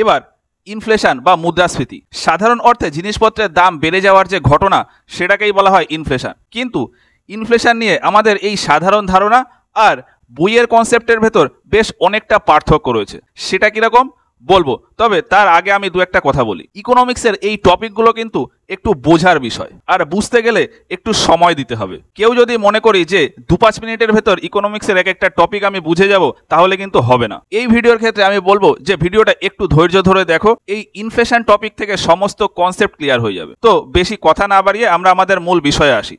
এবার ইনফ্লেশন বা মুদ্রাস্ফীতি, সাধারণ অর্থে জিনিসপত্রের দাম বেড়ে যাওয়ার যে ঘটনা সেটাকেই বলা হয় ইনফ্লেশন। কিন্তু ইনফ্লেশন নিয়ে আমাদের এই সাধারণ ধারণা আর বইয়ের কনসেপ্টের ভেতর বেশ অনেকটা পার্থক্য রয়েছে। সেটা কিরকম বলবো, তবে তার আগে আমি দু একটা কথা বলি। ইকোনমিক্সের এই টপিকগুলো কিন্তু একটু বোঝার বিষয়, আর বুঝতে গেলে একটু সময় দিতে হবে। কেউ যদি মনে করি যে 2-5 মিনিটের ভেতর ইকোনমিক্সের এক একটা টপিক আমি বুঝে যাব, তাহলে কিন্তু হবে না। এই ভিডিওর ক্ষেত্রে আমি বলবো যে ভিডিওটা একটু ধৈর্য ধরে দেখো, এই ইনফ্লেশন টপিক থেকে সমস্ত কনসেপ্ট ক্লিয়ার হয়ে যাবে। তো বেশি কথা না বাড়িয়ে আমরা আমাদের মূল বিষয়ে আসি।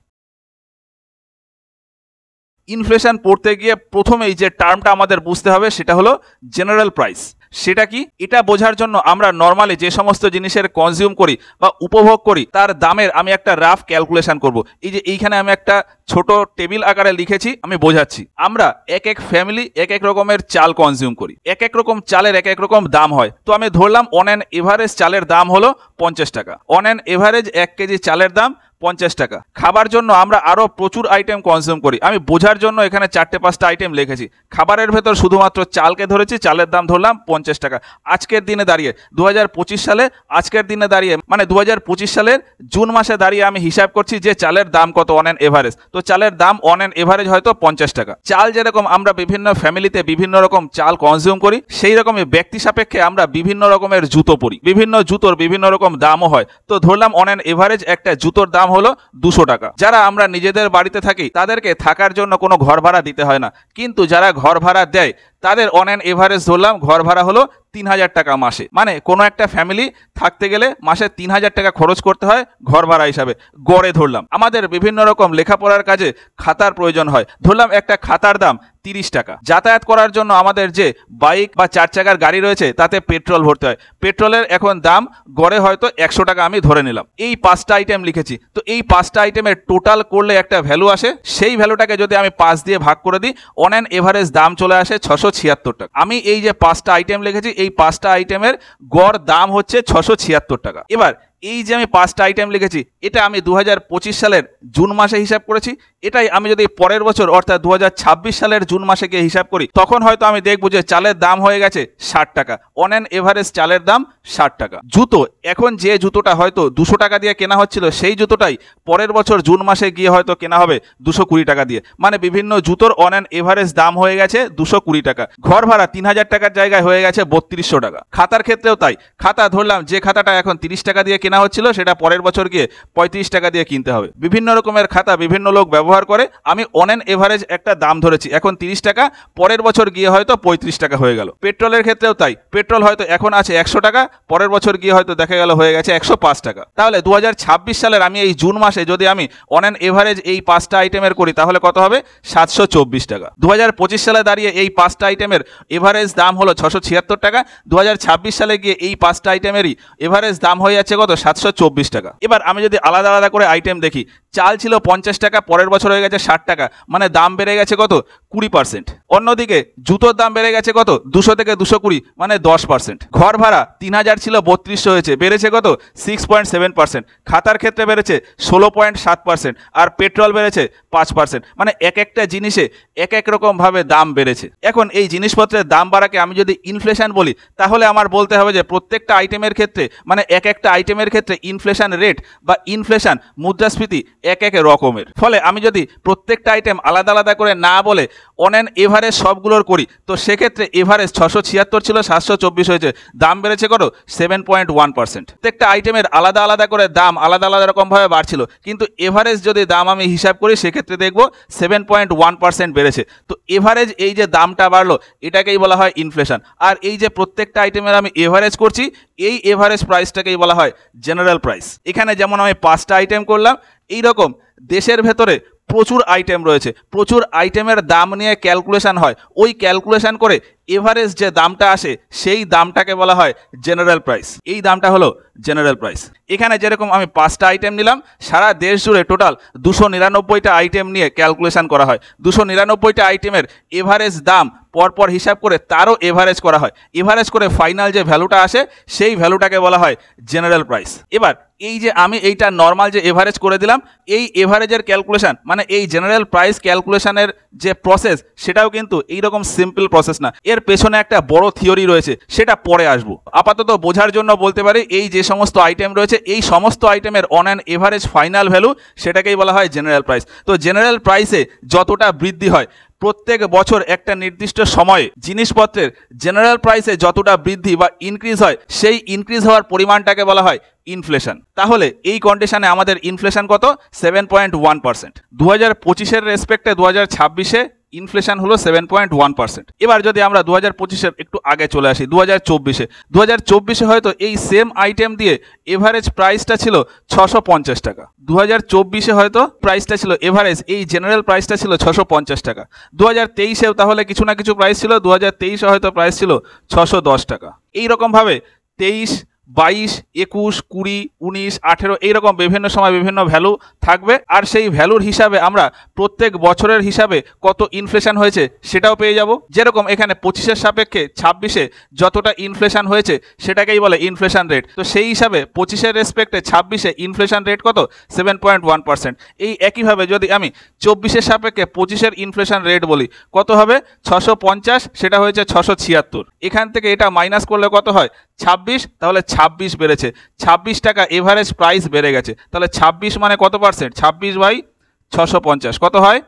ইনফ্লেশন পড়তে গিয়ে প্রথমেই যে টার্মটা আমাদের বুঝতে হবে সেটা হলো জেনারেল প্রাইস। সেটা কি, এটা বোঝার জন্য আমরা নর্মালি যে সমস্ত জিনিসের কনজিউম করি বা উপভোগ করি তার দামের আমি একটা রাফ ক্যালকুলেশন করব। এই যে এইখানে আমি একটা ছোট টেবিল আকারে লিখেছি, আমি বোঝাচ্ছি। আমরা এক এক ফ্যামিলি এক এক রকমের চাল কনজিউম করি, এক এক রকম চালের এক এক রকম দাম হয়। তো আমি ধরলাম অন অ্যান এভারেজ চালের দাম হলো 50 টাকা। অন অ্যান এভারেজ 1 কেজি চালের দাম 50 টাকা। খাবার জন্য আমরা আরও প্রচুর আইটেম কনজিউম করি, আমি বোঝার জন্য এখানে 4-5টা আইটেম লিখেছি। খাবারের ভেতর শুধুমাত্র চালকে ধরেছি, চালের দাম ধরলাম 50 টাকা। আজকের দিনে দাঁড়িয়ে 2025 সালে, আজকের দিনে দাঁড়িয়ে মানে 2025 সালের জুন মাসে দাঁড়িয়ে আমি হিসাব করছি যে চালের দাম কত অন অ্যান এভারেজ। তো চালের দাম অন অ্যান এভারেজ হয়তো 50 টাকা। চাল যেরকম আমরা বিভিন্ন ফ্যামিলিতে বিভিন্ন রকম চাল কনজিউম করি, সেই রকমই ব্যক্তি সাপেক্ষে আমরা বিভিন্ন রকমের জুতো পরি, বিভিন্ন জুতোর বিভিন্ন রকম দামও হয়। তো ধরলাম অন অ্যান এভারেজ একটা জুতোর দাম হলো 200 টাকা। যারা আমরা নিজেদের বাড়িতে থাকি তাদেরকে থাকার জন্য কোনো ঘর ভাড়া দিতে হয় না, কিন্তু যারা ঘর ভাড়া দেয় তাদের অন অ্যান এভারেজ ধরলাম ঘর ভাড়া হলো 3000 টাকা মাসে। মানে কোনো একটা ফ্যামিলি থাকতে গেলে মাসে 3000 টাকা খরচ করতে হয় ঘর ভাড়া হিসাবে, গড়ে ধরলাম। আমাদের বিভিন্ন রকম লেখাপড়ার কাজে খাতার প্রয়োজন হয়, ধরলাম একটা খাতার দাম 30 টাকা। যাতায়াত করার জন্য আমাদের যে বাইক বা 4 চাকার গাড়ি রয়েছে তাতে পেট্রোল ভরতে হয়, পেট্রোলের এখন দাম গড়ে হয়তো 100 টাকা আমি ধরে নিলাম। এই 5টা আইটেম লিখেছি, তো এই 5টা আইটেমের টোটাল করলে একটা ভ্যালু আসে। সেই ভ্যালুটাকে যদি আমি 5 দিয়ে ভাগ করে দিই, অন অ্যান এভারেজ দাম চলে আসে 676 টাকা। আমি এই যে 5টা আইটেম লিখেছি, এই 5টা আইটেমের গড় দাম হচ্ছে 676 টাকা। এবার এই যে আমি 5টা আইটেম লিখেছি, এটা আমি 2025 সালের জুন মাসে হিসাব করেছি। এটাই আমি যদি পরের বছর অর্থাৎ 2026 সালের জুন মাসে গিয়ে হিসাব করি, তখন হয়তো আমি দেখবো যে চালের দাম হয়ে গেছে 60 টাকা। অন অ্যান এভারেজ চালের দাম 60 টাকা। জুতো, এখন যে জুতোটা হয়তো 200 টাকা দিয়ে কেনা হচ্ছিল, সেই জুতোটাই পরের বছর জুন মাসে গিয়ে হয়তো কেনা হবে 220 টাকা দিয়ে। মানে বিভিন্ন জুতোর অন অ্যান এভারেজ দাম হয়ে গেছে 220 টাকা। ঘর ভাড়া 3000 টাকার জায়গায় হয়ে গেছে 3200 টাকা। খাতার ক্ষেত্রেও তাই, খাতা ধরলাম যে খাতাটা এখন 30 টাকা দিয়ে কেনা হচ্ছিল, সেটা পরের বছর গিয়ে 35 টাকা দিয়ে কিনতে হবে। বিভিন্ন রকমের খাতা বিভিন্ন লোক ব্যবহার করে, আমি অন অ্যান এভারেজ একটা দাম ধরেছি, এখন 30 টাকা, পরের বছর গিয়ে হয়তো 35 টাকা হয়ে গেল। পেট্রোলের ক্ষেত্রেও তাই, পেট্রোল হয়তো এখন আছে 100 টাকা, পরের বছর গিয়ে হয়তো দেখা গেল হয়ে গেছে 105 টাকা। তাহলে 2026 সালের আমি এই জুন মাসে যদি আমি অন অ্যান এভারেজ এই 5টা আইটেমের করি, তাহলে কত হবে? 724 টাকা। 2025 সালে দাঁড়িয়ে এই 5টা আইটেমের এভারেজ দাম হলো 676 টাকা। 2026 সালে গিয়ে এই 5টা আইটেমেরই এভারেজ দাম হয়ে যাচ্ছে কত? 724 টাকা। এবার আমি যদি আলাদা আলাদা করে আইটেম দেখি, চাল ছিল 50 টাকা, পরের বছর হয়ে গেছে 60 টাকা, মানে দাম বেড়ে গেছে কত? 20%। অন্যদিকে জুতোর দাম বেড়ে গেছে কত? 200 থেকে 220, মানে 10%। ঘর ভাড়া 3000 ছিল 3200 হয়েছে, বেড়েছে কত? 6.7%। খাতার ক্ষেত্রে বেড়েছে 16.7%, আর পেট্রোল বেড়েছে 5%। মানে এক একটা জিনিসে এক এক রকম ভাবে দাম বেড়েছে। এখন এই জিনিসপত্রের দাম বাড়াকে আমি যদি ইনফ্লেশন বলি, তাহলে আমার বলতে হবে যে প্রত্যেকটা আইটেমের ক্ষেত্রে, মানে এক একটা আইটেমের ক্ষেত্রে ইনফ্লেশন রেট বা ইনফ্লেশন মুদ্রাস্ফীতি এক এক রকমের। ফলে আমি যদি প্রত্যেকটা আইটেম আলাদা আলাদা করে না বলে অন অ্যান এভারেজ সবগুলোর করি, তো সেক্ষেত্রে এভারেজ 676 ছিল 724 হয়েছে, দাম বেড়েছে কত? 7.1%। প্রত্যেকটা আইটেমের আলাদা আলাদা করে দাম আলাদা আলাদা রকমভাবে বাড়ছিল, কিন্তু এভারেজ যদি দাম আমি হিসাব করি, সেক্ষেত্রে দেখব 7.1% বেড়েছে। তো এভারেজ এই যে দামটা বাড়লো, এটাকেই বলা হয় ইনফ্লেশন। আর এই যে প্রত্যেকটা আইটেমের আমি এভারেজ করছি, এই এভারেজ প্রাইসটাকেই বলা হয় জেনারেল প্রাইস। এখানে যেমন আমি 5টা আইটেম করলাম, এই রকম দেশের ভেতরে প্রচুর আইটেম রয়েছে, প্রচুর আইটেমের দাম নিয়ে ক্যালকুলেশন হয়। ওই ক্যালকুলেশন করে এভারেজ যে দামটা আসে, সেই দামটাকে বলা হয় জেনারেল প্রাইস। এই দামটা হলো জেনারেল প্রাইস। এখানে যেরকম আমি 5টা আইটেম নিলাম, সারা দেশ জুড়ে টোটাল 299টা আইটেম নিয়ে ক্যালকুলেশন করা হয়। 299টা আইটেমের এভারেজ দাম পরপর হিসাব করে তারও এভারেজ করা হয়, এভারেজ করে ফাইনাল যে ভ্যালুটা আসে সেই ভ্যালুটাকে বলা হয় জেনারেল প্রাইস। এবার এই যে আমি এইটা নর্মাল যে এভারেজ করে দিলাম, এই এভারেজের ক্যালকুলেশন মানে এই জেনারেল প্রাইস ক্যালকুলেশনের যে প্রসেস সেটাও কিন্তু এইরকম সিম্পল প্রসেস না, এর পেছনে একটা বড় থিওরি রয়েছে, সেটা পরে আসবো। আপাতত বোঝার জন্য বলতে পারি এই যে সমস্ত আইটেম রয়েছে এই সমস্ত আইটেমের on an average final value সেটাকেই বলা হয় জেনারেল প্রাইস। তো জেনারেল প্রাইসে যতটা বৃদ্ধি হয় প্রত্যেক বছর একটা নির্দিষ্ট সময়ে জিনিসপত্রের জেনারেল প্রাইসে যতটা বৃদ্ধি বা ইনক্রিজ হয় সেই ইনক্রিজ হওয়ার পরিমাণটাকে বলা হয় ইনফ্লেশন। তাহলে এই কন্ডিশনে আমাদের ইনফ্লেশন কত? 7.1%। 2025-এর রেসপেক্টে 2026-এ ইনফ্লেশন হলো 7.1%। এবার যদি আমরা 2025-এর একটু আগে চলে আসি 2024-এ হয়তো এই সেম আইটেম দিয়ে এভারেজ প্রাইসটা ছিল 650 টাকা। 2024-এ হয়তো প্রাইসটা ছিল এভারেজ এই জেনারেল প্রাইসটা ছিল 650 টাকা। 2023-এও তাহলে কিছু না কিছু প্রাইস ছিল, 2023-এ হয়তো প্রাইস ছিল 610 টাকা। এইরকমভাবে 23, 22, 21, 20, 19, 18 এইরকম বিভিন্ন সময় বিভিন্ন ভ্যালু থাকবে, আর সেই ভ্যালুর হিসাবে আমরা প্রত্যেক বছরের হিসাবে কত ইনফ্লেশন হয়েছে সেটাও পেয়ে যাব। যেরকম এখানে 25-এর সাপেক্ষে 26-এ যতটা ইনফ্লেশন হয়েছে সেটাকেই বলে ইনফ্লেশন রেট। তো সেই হিসাবে 25-এর রেসপেক্টে 26-এ ইনফ্লেশন রেট কত? 7.1%। এই একইভাবে যদি আমি 24-এর সাপেক্ষে 25-এর ইনফ্লেশন রেট বলি কত হবে? 650, সেটা হয়েছে 676। এখান থেকে এটা মাইনাস করলে কত হয়? 26। তাহলে 26 বেড়েছে, 26 টাকা এভারেজ প্রাইস বেড়ে গেছে। তাহলে 26 মানে কত পার্সেন্ট? 26/650 কত হয়?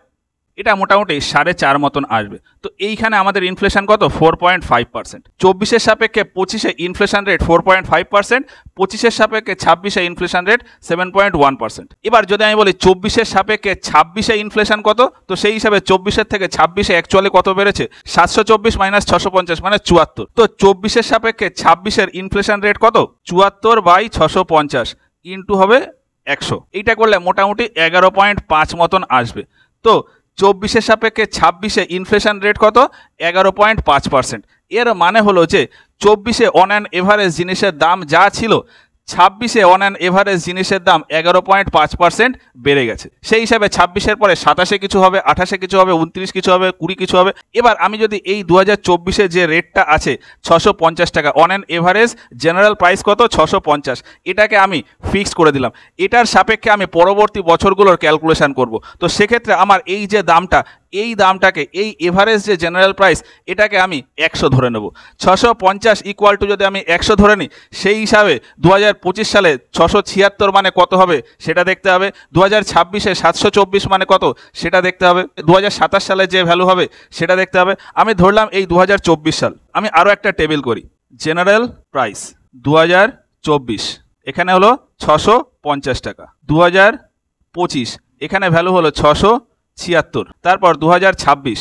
এটা মোটামুটি 4.5 মতন আসবে। তো এইখানে আমাদের ইনফ্লেশন কত? 4.5%। 24-এর সাপেক্ষে 25-এ ইনফ্লেশন রেট 4.5%, 25-এর সাপেক্ষে 26-এ ইনফ্লেশন রেট 7.1%। এবার যদি আমি বলি 24-এর সাপেক্ষে 26-এ ইনফ্লেশন কত, তো সেই হিসাবে 24-এর থেকে 26-এ অ্যাকচুয়ালি কত বেড়েছে? 724 - 650 মানে 74। তো 24-এর সাপেক্ষে 26-এর ইনফ্লেশন রেট কত? 74/650 ইন্টু হবে 100। এইটা করলে মোটামুটি 11.5 মতন আসবে। তো 24-এর সাপেক্ষে 26-এ ইনফ্লেশন রেট কত? 11.5%। এর মানে হলো যে 24-এ অন অ্যান এভারেজ জিনিসের দাম যা ছিল 26-এ অন অ্যান এভারেজ জিনিসের দাম 11.5% বেড়ে গেছে। সেই হিসাবে 26-এর পরে 27-এ কিছু হবে, 28-এ কিছু হবে, 29 কিছু হবে, 20 কিছু হবে। এবার আমি যদি এই 2024-এ যে রেটটা আছে 650 টাকা on an average general price কত? 650, এটাকে আমি ফিক্সড করে দিলাম। এটার সাপেক্ষে আমি পরবর্তী বছরগুলোর ক্যালকুলেশন করব। তো সেক্ষেত্রে আমার এই যে দামটা এই দামটাকে এই এভারেজ যে জেনারেল প্রাইস এটাকে আমি 100 ধরে নেব। 650 ইকুয়াল টু যদি আমি 100 ধরে নিই সেই হিসাবে 2025 সালে 676 মানে কত হবে সেটা দেখতে হবে। 2026-এ 724 মানে কত সেটা দেখতে হবে। 2027 সালে যে ভ্যালু হবে সেটা দেখতে হবে। আমি ধরলাম এই 2024 সাল। আমি আরও একটা টেবিল করি, জেনারেল প্রাইস 2024 এখানে হলো 650 টাকা। 2025 এখানে ভ্যালু হলো 676। তারপর 2026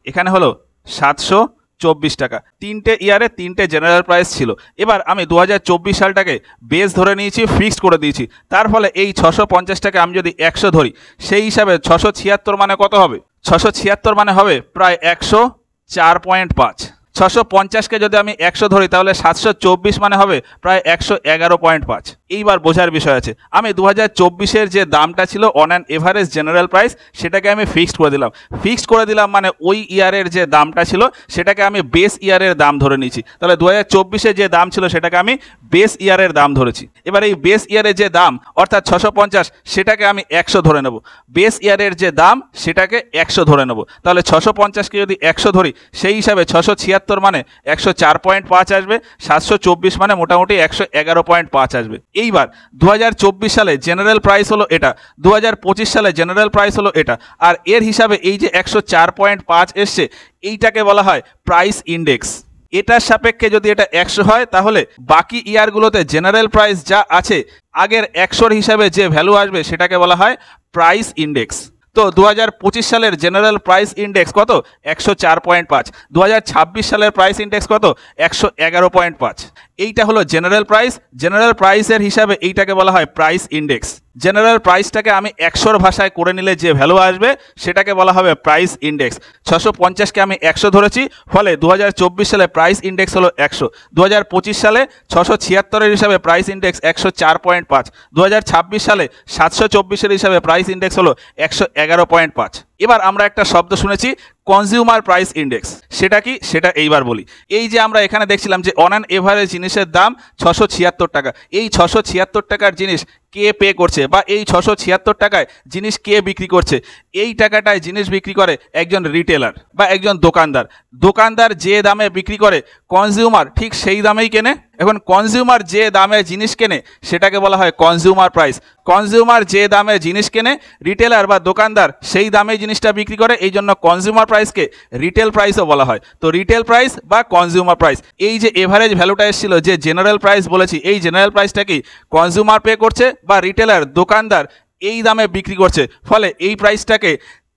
এখানে হলো 724 টাকা। তিনটে ইয়ারে তিনটে জেনারেল প্রাইস ছিল। এবার আমি 2024 সালটাকে বেস ধরে নিয়েছি, ফিক্সড করে দিয়েছি। তার ফলে এই 650 টাকা আমি যদি 100 ধরি সেই হিসাবে 676 মানে কত হবে? 676 মানে হবে প্রায় 104.5। 650-কে যদি আমি 100 ধরি তাহলে 724 মানে হবে প্রায় 111.5। এইবার বোঝার বিষয় আছে, আমি 2024-এর যে দামটা ছিল on an average general price সেটাকে আমি ফিক্সড করে দিলাম। ফিক্সড করে দিলাম মানে ওই ইয়ারের যে দামটা ছিল সেটাকে আমি বেস ইয়ারের দাম ধরে নিয়েছি। তাহলে 2024-এ যে দাম ছিল সেটাকে আমি বেস ইয়ারের দাম ধরেছি। এবার এই বেস ইয়ারের যে দাম অর্থাৎ 650 সেটাকে আমি 100 ধরে নেব। বেস ইয়ারের যে দাম সেটাকে 100 ধরে নেব। তাহলে 650-কে যদি 100 ধরি সেই হিসাবে 676 মানে 104.5 আসবে, 724 মানে মোটামুটি 111.5 আসবে। এইবার 2024 সালে জেনারেল প্রাইস হলো এটা, 2025 সালে জেনারেল প্রাইস হলো এটা, আর এর হিসাবে এই যে 104.5 এসছে এইটাকে বলা হয় প্রাইস ইন্ডেক্স। এটার সাপেক্ষে যদি এটা 100 হয় তাহলে বাকি ইয়ারগুলোতে জেনারেল প্রাইস যা আছে আগের 100-র হিসাবে যে ভ্যালু আসবে সেটাকে বলা হয় প্রাইস ইন্ডেক্স। তো 2025 সালের জেনারেল প্রাইস ইন্ডেক্স কত? 104.5। 2026 সালের প্রাইস ইন্ডেক্স কত? 111.5। এইটা হলো জেনারেল প্রাইস। জেনারেল প্রাইসের হিসাবে এইটাকে বলা হয় প্রাইস ইন্ডেক্স। জেনারেল প্রাইসটাকে আমি 100-র ভাষায় করে নিলে যে ভ্যালু আসবে সেটাকে বলা হবে প্রাইস ইন্ডেক্স। 650-কে আমি 100 ধরেছি, ফলে 2024 সালে প্রাইস ইন্ডেক্স হলো 100। 2025 সালে 676-এর হিসাবে প্রাইস ইন্ডেক্স 104.5। 2026 সালে 724-এর হিসাবে প্রাইস ইন্ডেক্স হলো 111.5। এবার আমরা একটা শব্দ শুনেছি কনজিউমার প্রাইস ইন্ডেক্স, সেটা কি সেটা এইবার বলি। এই যে আমরা এখানে দেখছিলাম যে অন অ্যান এভারেজ জিনিসের দাম 676 টাকা, এই 676 টাকার জিনিস কে পে করছে বা এই 676 টাকায় জিনিস কে বিক্রি করছে? এই টাকাটায় জিনিস বিক্রি করে একজন রিটেলার বা একজন দোকানদার। দোকানদার যে দামে বিক্রি করে কনজিউমার ঠিক সেই দামেই কেনে। এখন কনজিউমার যে দামে জিনিস কেনে সেটাকে বলা হয় কনজিউমার প্রাইস। কনজিউমার যে দামে জিনিস কেনে রিটেলার বা দোকানদার সেই দামে জিনিসটা বিক্রি করে, এই জন্য কনজিউমার প্রাইসকে রিটেল প্রাইসও বলা হয়। তো রিটেল প্রাইস বা কনজিউমার প্রাইস, এই যে এভারেজ ভ্যালুটা এসেছিল যে জেনারেল প্রাইস বলেছি, এই জেনারেল প্রাইসটা কি কনজিউমার পে করছে বা রিটেলার দোকানদার এই দামে বিক্রি করছে, ফলে এই প্রাইসটাকে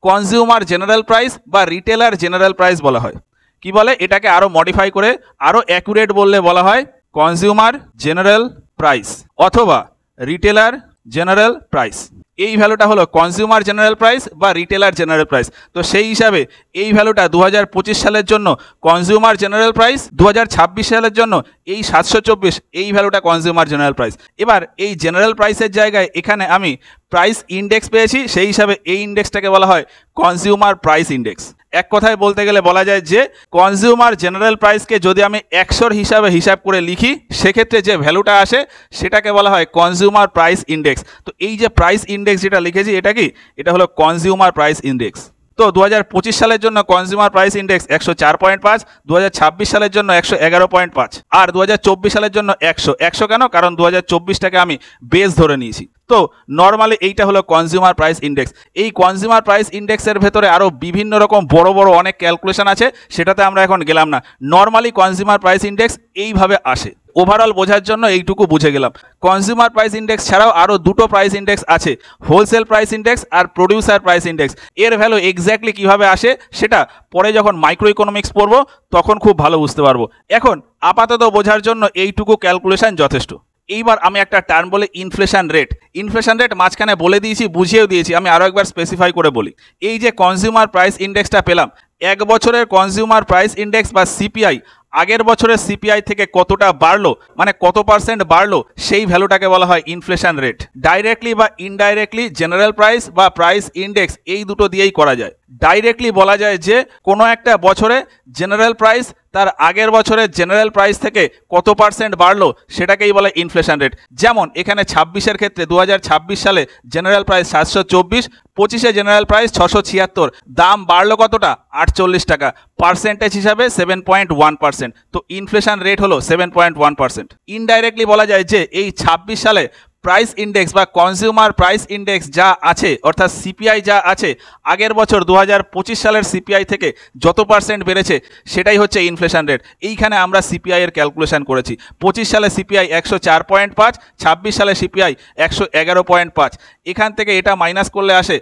কনজিউমার জেনারেল প্রাইস বা রিটেলার জেনারেল প্রাইস বলা হয়। কি বলে, এটাকে আরও মডিফাই করে আরও অ্যাকুরেট বললে বলা হয় কনজিউমার জেনারেল প্রাইস অথবা রিটেলার জেনারেল প্রাইস। এই ভ্যালুটা হলো কনজিউমার জেনারেল প্রাইস বা রিটেলার জেনারেল প্রাইস। তো সেই হিসাবে এই ভ্যালুটা 2025 সালের জন্য কনজিউমার জেনারেল প্রাইস, 2026 সালের জন্য এই 724 এই ভ্যালুটা কনজিউমার জেনারেল প্রাইস। এবার এই জেনারেল প্রাইসের জায়গায় এখানে আমি প্রাইস ইন্ডেক্স পেয়েছি, সেই হিসাবে এই ইন্ডেক্সটাকে বলা হয় কনজিউমার প্রাইস ইন্ডেক্স। এক কথায় বলতে গেলে বলা যায় যে কনজিউমার জেনারেল প্রাইসকে যদি আমি 100 হিসাবে হিসাব করে লিখি সেক্ষেত্রে যে ভ্যালুটা আসে সেটাকে বলা হয় কনজিউমার প্রাইস ইন্ডেক্স। তো এই যে প্রাইস ইন্ডেক্স যেটা লিখেছি এটা কি, এটা হলো কনজিউমার প্রাইস ইন্ডেক্স। তো 2025 সালের জন্য কনজিউমার প্রাইস ইন্ডেক্স 104.5, 2026 সালের জন্য 111.5 আর 2024 সালের জন্য 100 কেন, কারণ 2024টাকে আমি বেস ধরে নিয়েছি। তো নর্মালি এইটা হলো কনজিউমার প্রাইস ইন্ডেক্স। এই কনজিউমার প্রাইস ইন্ডেক্সের ভেতরে আরও বিভিন্ন রকম বড় বড় অনেক ক্যালকুলেশন আছে, সেটাতে আমরা এখন গেলাম না। নর্মালি কনজিউমার প্রাইস ইন্ডেক্স এইভাবে আসে। ওভারঅল বোঝার জন্য এইটুকু বুঝে গেলাম। কনজিউমার প্রাইস ইন্ডেক্স ছাড়াও আরও দুটো প্রাইস ইন্ডেক্স আছে, হোলসেল প্রাইস ইন্ডেক্স আর প্রডিউসার প্রাইস ইন্ডেক্স। এর ভ্যালু এক্স্যাক্টলি কীভাবে আসে সেটা পরে যখন মাইক্রো ইকোনমিক্স পড়বো তখন খুব ভালো বুঝতে পারবো। এখন আপাতত বোঝার জন্য এইটুকু ক্যালকুলেশন যথেষ্ট। এইবার আমি একটা টার্ম বলে ইনফ্লেশন রেট। ইনফ্লেশন রেট মাঝখানে বলে দিয়েছি, বুঝিয়েও দিয়েছি, আমি আরও একবার স্পেসিফাই করে বলি। এই যে কনজিউমার প্রাইস ইন্ডেক্সটা পেলাম, এক বছরের কনজিউমার প্রাইস ইন্ডেক্স বা সিপিআই আগের বছরের সিপিআই থেকে কতটা বাড়লো, মানে কত পার্সেন্ট বাড়লো, সেই ভ্যালুটাকে বলা হয় ইনফ্লেশন রেট। ডাইরেক্টলি বা ইনডাইরেক্টলি জেনারেল প্রাইস বা প্রাইস ইন্ডেক্স এই দুটো দিয়েই করা যায়। ডাইরেক্টলি বলা যায় যে কোনো একটা বছরে জেনারেল প্রাইস তার আগের বছরের জেনারেল প্রাইস থেকে কত পার্সেন্ট বাড়লো সেটাকেই বলে ইনফ্লেশন রেট। যেমন এখানে 26-এর ক্ষেত্রে 2026 সালে জেনারেল প্রাইস 724, 25-এ জেনারেল প্রাইস 676, দাম বাড়লো কতটা 48 টাকা, পার্সেন্টেজ হিসাবে 7.1%। তো ইনফ্লেশন রেট হলো 7.1%। ইনডাইরেক্টলি বলা যায় যে এই 26 সালে প্রাইস ইন্ডেক্স বা কনজিউমার প্রাইস ইন্ডেক্স যা আছে অর্থাৎ সিপিআই যা আছে আগের বছর 2025 সালের সিপিআই থেকে যত পার্সেন্ট বেড়েছে সেটাই হচ্ছে ইনফ্লেশন রেট। এইখানে আমরা সিপিআই এর ক্যালকুলেশন করেছি। 25 সালে সিপিআই 104.5, 26 সালে সিপিআই 111.5। এখান থেকে এটা মাইনাস করলে আসে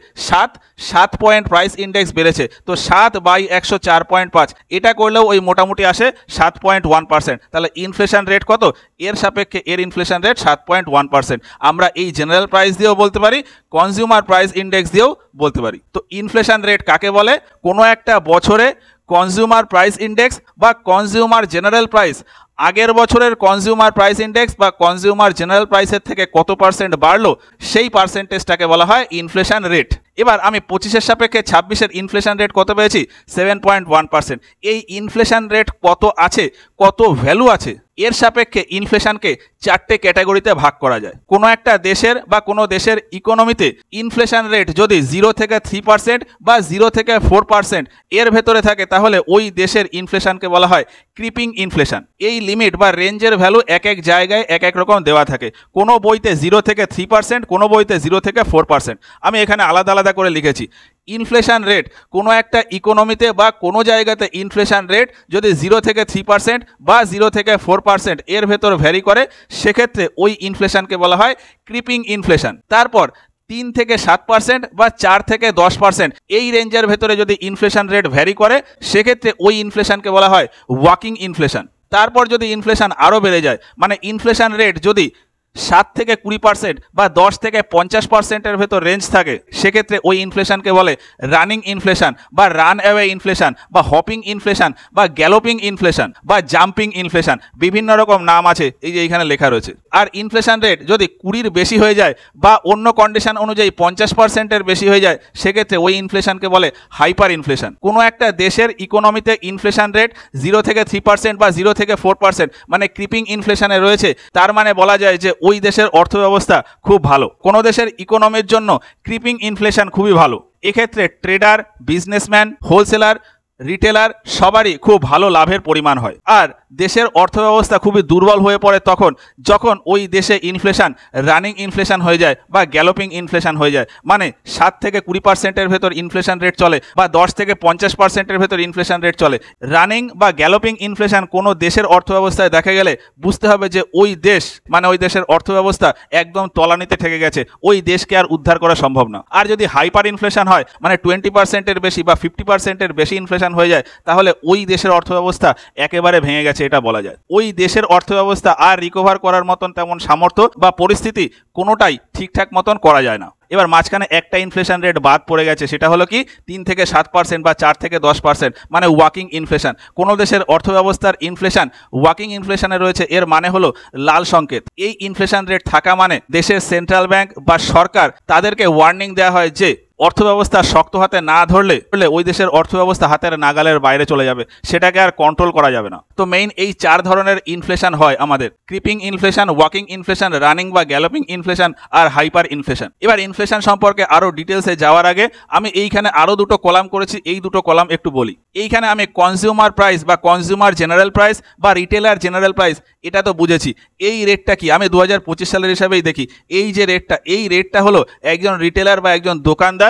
7 পয়েন্ট প্রাইস ইন্ডেক্স বেড়েছে। তো 7/104.5 এটা করলেও ওই মোটামুটি আসে 7.1%। তাহলে ইনফ্লেশন রেট কত, এর সাপেক্ষে এর ইনফ্লেশন রেট 7.1%। আমরা এই জেনারেল প্রাইস দিয়েও বলতে পারি, কনজিউমার প্রাইস ইন্ডেক্স দিয়েও বলতে পারি। তো ইনফ্লেশন রেট কাকে বলে? কোনো একটা বছরে কনজিউমার প্রাইস ইন্ডেক্স বা কনজিউমার জেনারেল প্রাইস আগের বছরের কনজিউমার প্রাইস ইন্ডেক্স বা কনজিউমার জেনারেল প্রাইসের থেকে কত পার্সেন্ট বাড়লো সেই পার্সেন্টেজটাকে বলা হয় ইনফ্লেশন রেট। এবার আমি 25-এর সাপেক্ষে 26-এর ইনফ্লেশন রেট কত পেয়েছি? 7.1%। এই ইনফ্লেশন রেট কত আছে, কত ভ্যালু আছে, এর সাপেক্ষে ইনফ্লেশনকে 4টে ক্যাটাগরিতে ভাগ করা যায়। কোনো একটা দেশের বা কোনো দেশের ইকোনমিতে ইনফ্লেশন রেট যদি 0 থেকে 3% বা 0 থেকে 4% এর ভেতরে থাকে তাহলে ওই দেশের ইনফ্লেশনকে বলা হয় ক্রিপিং ইনফ্লেশন। এই লিমিট বা রেঞ্জের ভ্যালু এক এক জায়গায় এক এক রকম দেওয়া থাকে। কোনো বইতে 0 থেকে 3%, কোনো বইতে 0 থেকে 4%। আমি এখানে আলাদা আলাদা করে লিখেছি। ইনফ্লেশন রেট কোনো একটা ইকোনমিতে বা কোনো জায়গাতে ইনফ্লেশন রেট যদি 0 থেকে 3% বা 0 থেকে 4% এর ভেতর ভ্যারি করে সেক্ষেত্রে ওই ইনফ্লেশনকে বলা হয় ক্রিপিং ইনফ্লেশন। তারপর 3 থেকে 7% বা 4 থেকে 10% এই রেঞ্জের ভেতরে যদি ইনফ্লেশন রেট ভ্যারি করে সেক্ষেত্রে ওই ইনফ্লেশনকে বলা হয় ওয়াকিং ইনফ্লেশন। তারপর যদি ইনফ্লেশন আরও বেড়ে যায়, মানে ইনফ্লেশন রেট যদি 7 থেকে 20% বা 10 থেকে 50%-এর ভেতর রেঞ্জ থাকে সেক্ষেত্রে ওই ইনফ্লেশনকে বলে রানিং ইনফ্লেশন বা রান অ্যাওয়ে ইনফ্লেশন বা হপিং ইনফ্লেশন বা গ্যালোপিং ইনফ্লেশন বা জাম্পিং ইনফ্লেশন। বিভিন্ন রকম নাম আছে, এই যে এখানে লেখা রয়েছে। আর ইনফ্লেশন রেট যদি 20-র বেশি হয়ে যায় বা অন্য কন্ডিশন অনুযায়ী 50%-এর বেশি হয়ে যায়, সেক্ষেত্রে ওই ইনফ্লেশনকে বলে হাইপার ইনফ্লেশন। কোনো একটা দেশের ইকোনমিতে ইনফ্লেশন রেট 0 থেকে 3% বা 0 থেকে 4% মানে ক্রিপিং ইনফ্লেশনে রয়েছে, তার মানে বলা যায় যে ওই দেশের অর্থব্যবস্থা খুব ভালো। কোনো দেশের ইকোনমির জন্য ক্রিপিং ইনফ্লেশন খুবই ভালো। এক্ষেত্রে ট্রেডার, বিজনেসম্যান, হোলসেলার, রিটেলার সবারই খুব ভালো লাভের পরিমাণ হয়। আর দেশের অর্থব্যবস্থা খুবই দুর্বল হয়ে পড়ে তখন যখন ওই দেশে ইনফ্লেশন রানিং ইনফ্লেশন হয়ে যায় বা গ্যালোপিং ইনফ্লেশন হয়ে যায়, মানে 7 থেকে 20%-এর ভেতর ইনফ্লেশন রেট চলে বা 10 থেকে 50%-এর ভেতর ইনফ্লেশন রেট চলে। রানিং বা গ্যালোপিং ইনফ্লেশন কোনো দেশের অর্থব্যবস্থায় দেখা গেলে বুঝতে হবে যে ওই দেশ মানে ওই দেশের অর্থব্যবস্থা একদম তলানিতে ঠেকে গেছে, ওই দেশকে আর উদ্ধার করা সম্ভব না। আর যদি হাইপার ইনফ্লেশন হয় মানে 20%-এর বেশি বা 50%-এর বেশি ইনফ্লেশন হয়ে যায়, তাহলে ওই দেশের অর্থব্যবস্থা একেবারে ভেঙে গেছে এটা বলা যায়। ওই দেশের অর্থব্যবস্থা আর রিকভার করার মতন তেমন সামর্থ্য বা পরিস্থিতি কোনোটাই ঠিকঠাক মতন করা যায় না। এবার মাঝখানে একটা ইনফ্লেশন রেট বাদ পড়ে গেছে, সেটা হলো কি 3 থেকে 7% বা 4 থেকে 10% মানে ওয়াকিং ইনফ্লেশন। কোনো দেশের অর্থব্যবস্থার ইনফ্লেশন ওয়াকিং ইনফ্লেশনে রয়েছে, এর মানে হলো লাল সংকেত। এই ইনফ্লেশন রেট থাকা মানে দেশের সেন্ট্রাল ব্যাংক বা সরকার তাদেরকে ওয়ার্নিং দেওয়া হয় যে অর্থব্যবস্থা শক্ত হাতে না ধরলে ওই দেশের অর্থব্যবস্থা হাতের নাগালের বাইরে চলে যাবে, সেটাকে আর কন্ট্রোল করা যাবে না। তো মেইন এই 4 ধরনের ইনফ্লেশন হয় আমাদের: creeping inflation, walking inflation, running বা গ্যালোপিং ইনফ্লেশন আর হাইপার ইনফ্লেশন। এবার ইনফ্লেশন সম্পর্কে আরো ডিটেলসে যাওয়ার আগে আমি এইখানে আরো দুটো কলাম করেছি, এই দুটো কলাম একটু বলি। এইখানে আমি কনজিউমার প্রাইস বা কনজিউমার জেনারেল প্রাইস বা রিটেলার জেনারেল প্রাইস এটা তো বুঝেছি। এই রেটটা কি আমি 2025 সালের হিসাবেই দেখি। এই যে রেটটা, এই রেটটা হলো একজন রিটেলার বা একজন দোকানদার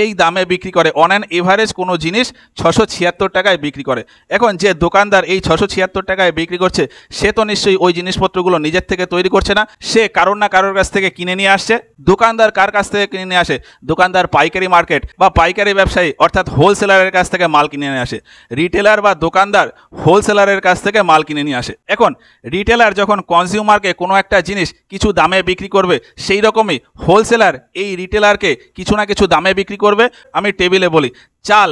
এই দামে বিক্রি করে। অন অ্যান এভারেজ কোনো জিনিস 676 টাকায় বিক্রি করে। এখন যে দোকানদার এই 676 টাকায় বিক্রি করছে, সে তো নিশ্চয়ই ওই জিনিসপত্রগুলো নিজের থেকে তৈরি করছে না, সে কারোর না কারোর কাছ থেকে কিনে নিয়ে আসছে। দোকানদার কার কাছ থেকে কিনে নিয়ে আসে? দোকানদার পাইকারি মার্কেট বা পাইকারি ব্যবসায়ী অর্থাৎ হোলসেলারের কাছ থেকে মাল কিনে নিয়ে আসে। রিটেলার বা দোকানদার হোলসেলারের কাছ থেকে মাল কিনে নিয়ে আসে। এখন রিটেলার যখন কনজিউমারকে কোনো একটা জিনিস কিছু দামে বিক্রি করবে, সেই রকমই হোলসেলার এই রিটেলারকে কিছু না কিছু দামে বিক্রি করবে। আমি টেবিলে বলি, চাল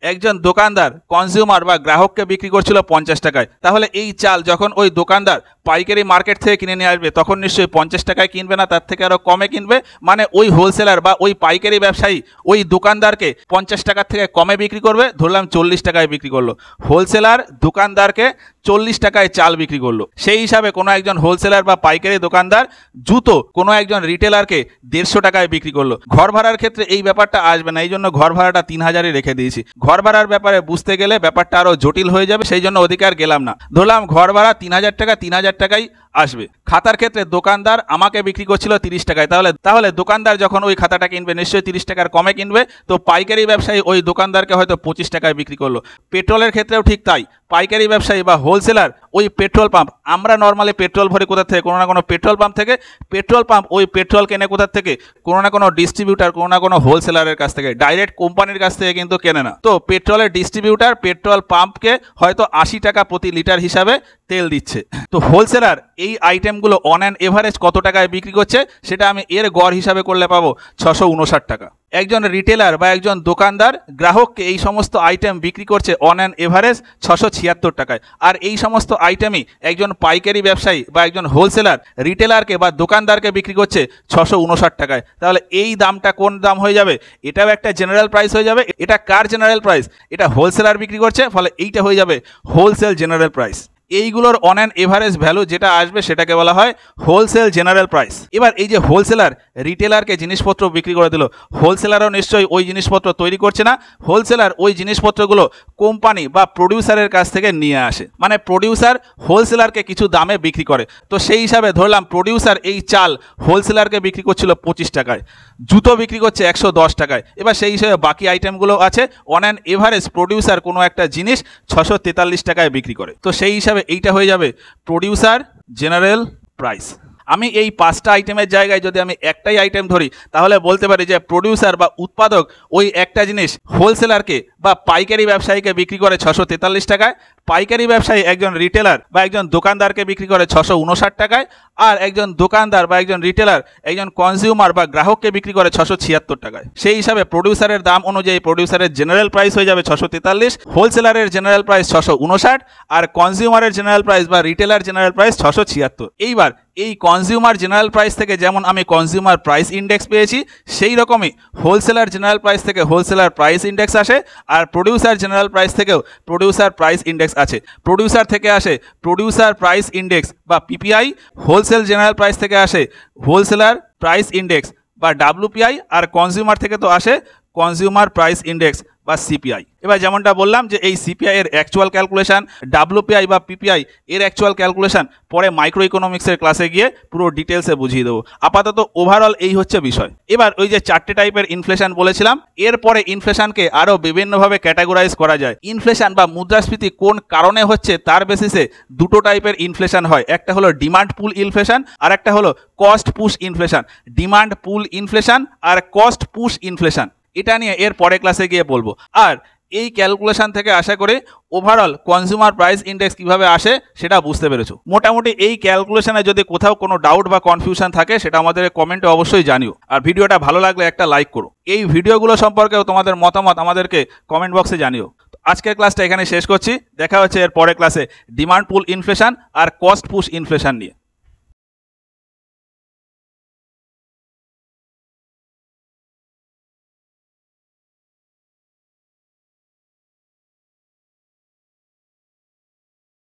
একজন দোকানদার কনজিউমার বা গ্রাহককে বিক্রি করছিল 50 টাকায়, তাহলে এই চাল যখন ওই দোকানদার পাইকারি মার্কেট থেকে কিনে নিয়ে আসবে, তখন নিশ্চয়ই 50 টাকায় কিনবে না, তার থেকে আরও কমে কিনবে। মানে ওই হোলসেলার বা ওই পাইকারি ব্যবসায়ী ওই দোকানদারকে 50 টাকার থেকে কমে বিক্রি করবে। ধরলাম 40 টাকায় বিক্রি করলো, হোলসেলার দোকানদারকে 40 টাকায় চাল বিক্রি করলো। সেই হিসাবে কোনো একজন হোলসেলার বা পাইকারি দোকানদার জুতো কোনো একজন রিটেলারকে 150 টাকায় বিক্রি করলো। ঘর ভাড়ার ক্ষেত্রে এই ব্যাপারটা আসবে না, এই জন্য ঘর ভাড়াটা 3000-ই রেখে দিয়েছি। ঘর ভাড়ার ব্যাপারে বুঝতে গেলে ব্যাপারটা আরও জটিল হয়ে যাবে, সেই জন্য অধিকার গেলাম না। ধরলাম ঘর ভাড়া 3000 টাকা, 3000 টাকাই আসবে। খাতার ক্ষেত্রে দোকানদার আমাকে বিক্রি করছিল 30 টাকায়, তাহলে দোকানদার যখন ওই খাতাটা কিনবে নিশ্চয়ই 30 টাকার কমে কিনবে। তো পাইকারি ব্যবসায়ী ওই দোকানদারকে হয়তো 25 টাকায় বিক্রি করলো। পেট্রোলের ক্ষেত্রেও ঠিক তাই, পাইকারি ব্যবসায়ী বা হোলসেলার ওই পেট্রোল পাম্প, আমরা নর্মালি পেট্রোল ভরি কোথা থেকে? কোনো না কোনো পেট্রোল পাম্প থেকে। পেট্রোল পাম্প ওই পেট্রোল কেনে কোথা থেকে? কোনো না কোনো ডিস্ট্রিবিউটার, কোনো না কোনো হোলসেলারের কাছ থেকে, ডাইরেক্ট কোম্পানির কাছ থেকে কিন্তু কেনে না। তো পেট্রোলের ডিস্ট্রিবিউটার পেট্রোল পাম্পকে হয়তো 80 টাকা প্রতি লিটার হিসাবে তেল দিচ্ছে। তো হোলসেলার এই আইটেমগুলো অন অ্যান এভারেজ কত টাকায় বিক্রি করছে, সেটা আমি এর গড় হিসাবে করলে পাবো 659 টাকা। একজন রিটেলার বা একজন দোকানদার গ্রাহককে এই সমস্ত আইটেম বিক্রি করছে অন অ্যান এভারেজ 676 টাকায়। আর এই সমস্ত আইটেমই একজন পাইকারি ব্যবসায়ী বা একজন হোলসেলার রিটেলারকে বা দোকানদারকে বিক্রি করছে 659 টাকায়। তাহলে এই দামটা কোন দাম হয়ে যাবে? এটাও একটা জেনারেল প্রাইস হয়ে যাবে। এটা কার জেনারেল প্রাইস? এটা হোলসেলার বিক্রি করছে, ফলে এইটা হয়ে যাবে হোলসেল জেনারেল প্রাইস। এইগুলোর অন অ্যান এভারেজ ভ্যালু যেটা আসবে সেটাকে বলা হয় হোলসেল জেনারেল প্রাইস। এবার এই যে হোলসেলার রিটেলারকে জিনিসপত্র বিক্রি করে দিল, হোলসেলারও নিশ্চয়ই ওই জিনিসপত্র তৈরি করছে না, হোলসেলার ওই জিনিসপত্রগুলো কোম্পানি বা প্রডিউসারের কাছ থেকে নিয়ে আসে। মানে প্রডিউসার হোলসেলারকে কিছু দামে বিক্রি করে। তো সেই হিসাবে ধরলাম প্রডিউসার এই চাল হোলসেলারকে বিক্রি করছিল 25 টাকায়, জুতো বিক্রি করছে 110 টাকায়। এবার সেই হিসাবে বাকি আইটেমগুলো আছে, অন অ্যান এভারেজ প্রডিউসার কোনো একটা জিনিস 643 টাকায় বিক্রি করে। তো সেই হিসাবে এইটা হয়ে যাবে প্রডিউসার জেনারেল প্রাইস। আমি এই 5টা আইটেমের জায়গায় যদি আমি একটাই আইটেম ধরি, তাহলে বলতে পারি যে প্রডিউসার বা উৎপাদক ওই একটা জিনিস হোলসেলারকে বা পাইকারি ব্যবসায়ীকে বিক্রি করে 643 টাকায়, পাইকারি ব্যবসায়ী একজন রিটেলার বা একজন দোকানদারকে বিক্রি করে 659 টাকায়, আর একজন দোকানদার বা একজন রিটেলার একজন কনজিউমার বা গ্রাহককে বিক্রি করে 676 টাকায়। সেই হিসাবে প্রডিউসারের দাম অনুযায়ী প্রডিউসারের জেনারেল প্রাইস হয়ে যাবে 643, হোলসেলারের জেনারেল প্রাইস 659, আর কনজিউমারের জেনারেল প্রাইস বা রিটেলার জেনারেল প্রাইস 676। এইবার এই কনজিউমার জেনারেল প্রাইস থেকে যেমন আমি কনজিউমার প্রাইস ইন্ডেক্স পেয়েছি, সেই রকমই হোলসেলার জেনারেল প্রাইস থেকে হোলসেলার প্রাইস ইন্ডেক্স আসে, আর প্রডিউসার জেনারেল প্রাইস থেকেও প্রডিউসার প্রাইস ইন্ডেক্স আছে। প্রডিউসার থেকে আসে প্রডিউসার প্রাইস ইন্ডেক্স বা পিপিআই, হোলসেল জেনারেল প্রাইস থেকে আসে হোলসেলার প্রাইস ইন্ডেক্স বা ডাব্লিউপিআই, আর কনজিউমার থেকে তো আসে কনজিউমার প্রাইস ইন্ডেক্স বা সিপিআই। এবার যেমনটা বললাম যে এই সিপিআই এর অ্যাকচুয়াল ক্যালকুলেশন, ডাব্লিউপিআই বা পিপিআই এর অ্যাকচুয়াল ক্যালকুলেশন পরে মাইক্রো ইকোনমিক্সের ক্লাসে গিয়ে পুরো ডিটেলসে বুঝিয়ে দেবো। আপাতত ওভারঅল এই হচ্ছে বিষয়। এবার ওই যে 4টে টাইপের ইনফ্লেশন বলেছিলাম, এরপরে ইনফ্লেশনকে আরও বিভিন্নভাবে ক্যাটাগরাইজ করা যায়। ইনফ্লেশন বা মুদ্রাস্ফীতি কোন কারণে হচ্ছে তার বেসিসে দুটো টাইপের ইনফ্লেশন হয়, একটা হলো ডিমান্ড পুল ইনফ্লেশন আর একটা হলো কস্ট পুশ ইনফ্লেশন। ডিমান্ড পুল ইনফ্লেশন আর কস্ট পুশ ইনফ্লেশন, এটা নিয়ে এর পরে ক্লাসে গিয়ে বলবো। আর এই ক্যালকুলেশন থেকে আশা করি ওভারঅল কনজিউমার প্রাইস ইন্ডেক্স কিভাবে আসে সেটা বুঝতে পেরেছো। মোটামুটি এই ক্যালকুলেশনে যদি কোথাও কোনো ডাউট বা কনফিউশন থাকে সেটা আমাদের কমেন্টে অবশ্যই জানিও, আর ভিডিওটা ভালো লাগলে একটা লাইক করো। এই ভিডিওগুলো সম্পর্কেও তোমাদের মতামত আমাদেরকে কমেন্ট বক্সে জানিও। আজকের ক্লাসটা এখানে শেষ করছি, দেখা হচ্ছে এর পরে ক্লাসে ডিমান্ড পুল ইনফ্লেশন আর কস্ট পুশ ইনফ্লেশন নিয়ে।